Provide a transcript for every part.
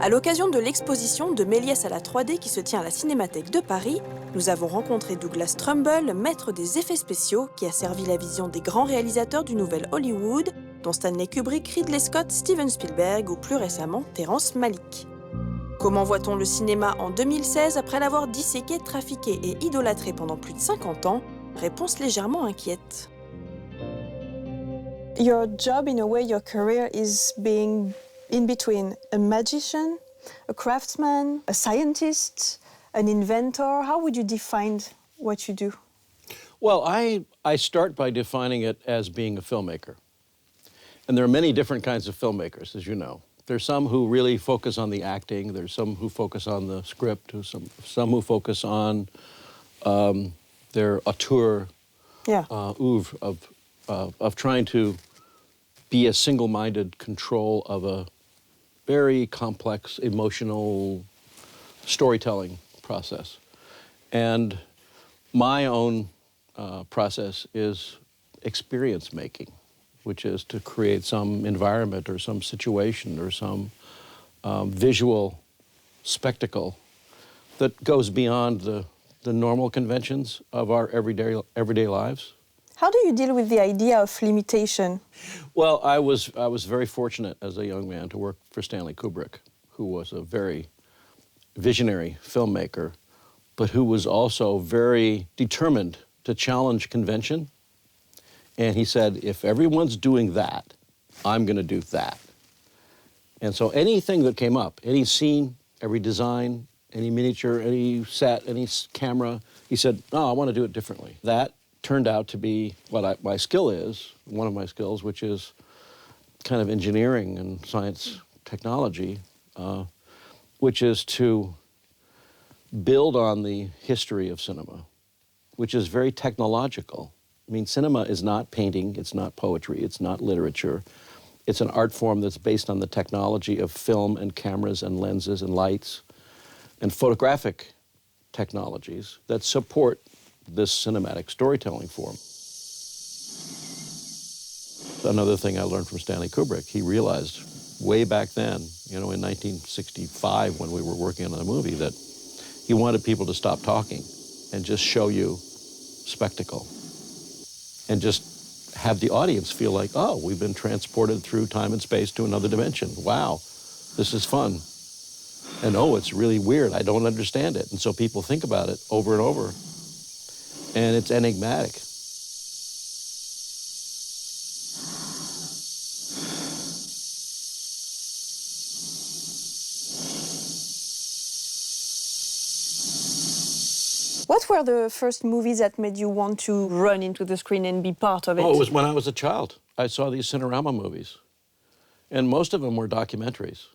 À l'occasion de l'exposition de Méliès à la 3D qui se tient à la Cinémathèque de Paris, nous avons rencontré Douglas Trumbull, maître des effets spéciaux, qui a servi la vision des grands réalisateurs du nouvel Hollywood, dont Stanley Kubrick, Ridley Scott, Steven Spielberg ou plus récemment Terrence Malick. Comment voit-on le cinéma en 2016 après l'avoir disséqué, trafiqué et idolâtré pendant plus de 50 ans? Réponse légèrement inquiète. Your job, in a way, your career is being in between a magician, a craftsman, a scientist, an inventor. How would you define what you do? Well, I start by defining it as being a filmmaker. And there are many different kinds of filmmakers, as you know. There's some who really focus on the acting. There's some who focus on the script. Some who focus on their auteur oeuvre of trying to be a single-minded control of a very complex emotional storytelling process. And my own process is experience making, which is to create some environment or some situation or some visual spectacle that goes beyond the normal conventions of our everyday lives. How do you deal with the idea of limitation? Well, I was very fortunate as a young man to work for Stanley Kubrick, who was a very visionary filmmaker, but who was also very determined to challenge convention. And he said, if everyone's doing that, I'm going to do that. And so anything that came up, any scene, every design, any miniature, any set, any camera, he said, no, I want to do it differently. That turned out to be what my skill is, one of my skills, which is kind of engineering and science technology, which is to build on the history of cinema, which is very technological. I mean, cinema is not painting, it's not poetry, it's not literature. It's an art form that's based on the technology of film and cameras and lenses and lights and photographic technologies that support this cinematic storytelling form. Another thing I learned from Stanley Kubrick, he realized way back then, in 1965 when we were working on the movie, that he wanted people to stop talking and just show you spectacle and just have the audience feel like, oh, we've been transported through time and space to another dimension. Wow, this is fun. And oh, it's really weird, I don't understand it. And so people think about it over and over. And it's enigmatic. What were the first movies that made you want to run into the screen and be part of it? Oh, it was when I was a child. I saw these Cinerama movies. And most of them were documentaries.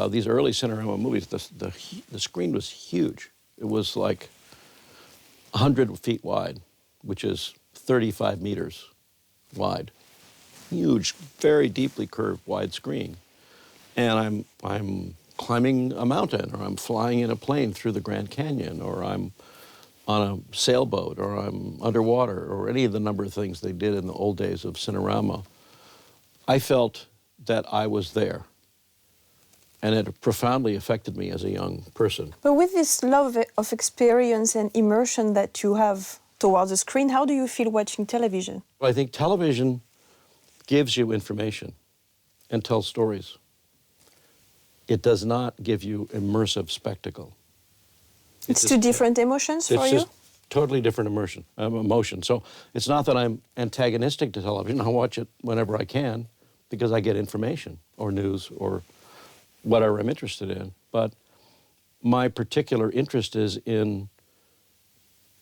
These early Cinerama movies, the screen was huge. It was like 100 feet wide, which is 35 meters wide. Huge, very deeply curved, wide screen. And I'm climbing a mountain, or I'm flying in a plane through the Grand Canyon, or I'm on a sailboat, or I'm underwater, or any of the number of things they did in the old days of Cinerama. I felt that I was there. And it profoundly affected me as a young person. But with this love of experience and immersion that you have towards the screen, how do you feel watching television? I think television gives you information and tells stories. It does not give you immersive spectacle. It's two different emotions for you? It's just totally different emotion. So it's not that I'm antagonistic to television. I watch it whenever I can because I get information or news or whatever I'm interested in. But my particular interest is in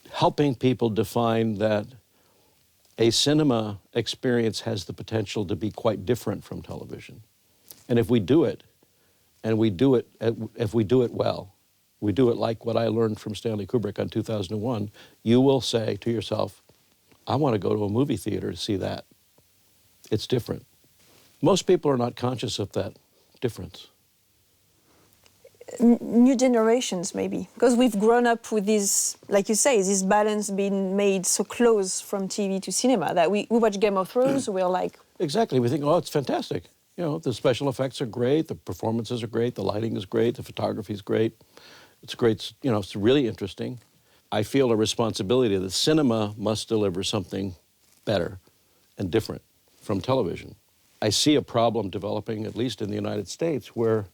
helping people define that a cinema experience has the potential to be quite different from television. And if we do it, and if we do it well, we do it like what I learned from Stanley Kubrick on 2001, you will say to yourself, I want to go to a movie theater to see that. It's different. Most people are not conscious of that difference. New generations, maybe, because we've grown up with this, like you say, this balance being made so close from TV to cinema that we watch Game of Thrones, we're like... Exactly, we think, oh, it's fantastic. You know, the special effects are great, the performances are great, the lighting is great, the photography is great. It's great, you know, it's really interesting. I feel a responsibility that cinema must deliver something better and different from television. I see a problem developing, at least in the United States, where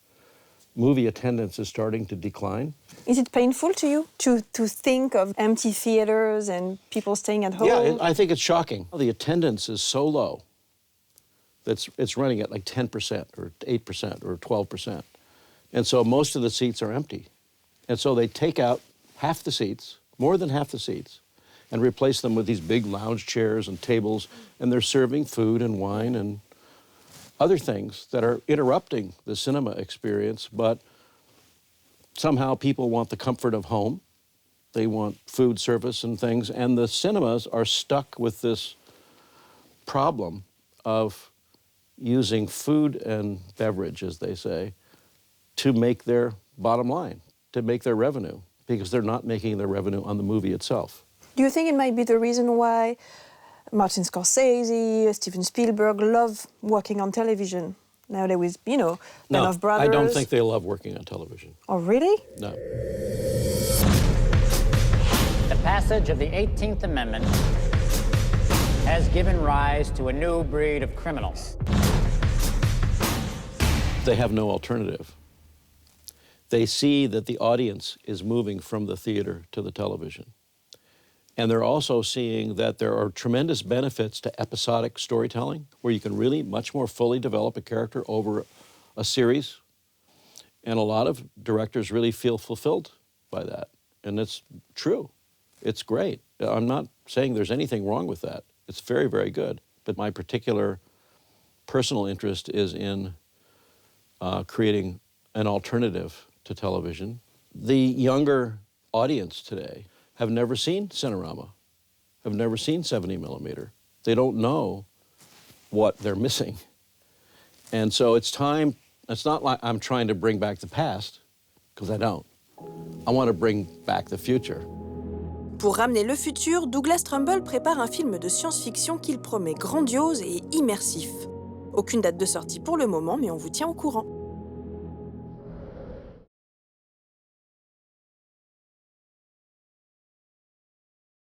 movie attendance is starting to decline. Is it painful to you to think of empty theaters and people staying at home? Yeah, I think it's shocking. The attendance is so low that it's running at like 10% or 8% or 12%. And so most of the seats are empty. And so they take out half the seats, more than half the seats, and replace them with these big lounge chairs and tables, and they're serving food and wine and other things that are interrupting the cinema experience, but somehow people want the comfort of home. They want food service and things, and the cinemas are stuck with this problem of using food and beverage, as they say, to make their bottom line, to make their revenue, because they're not making their revenue on the movie itself. Do you think it might be the reason why Martin Scorsese, Steven Spielberg love working on television? Now there was, you know, Band of Brothers. I don't think they love working on television. Oh, really? No. The passage of the 18th Amendment has given rise to a new breed of criminals. They have no alternative. They see that the audience is moving from the theater to the television. And they're also seeing that there are tremendous benefits to episodic storytelling, where you can really much more fully develop a character over a series. And a lot of directors really feel fulfilled by that. And it's true. It's great. I'm not saying there's anything wrong with that. It's very, very good. But my particular personal interest is in creating an alternative to television. The younger audience today have never seen Cinerama, have never seen 70 millimeter. They don't know what they're missing. And so it's time, it's not like I'm trying to bring back the past, because I don't. I want to bring back the future. Pour ramener le futur, Douglas Trumbull prépare un film de science-fiction qu'il promet grandiose et immersif. Aucune date de sortie pour le moment, mais on vous tient au courant.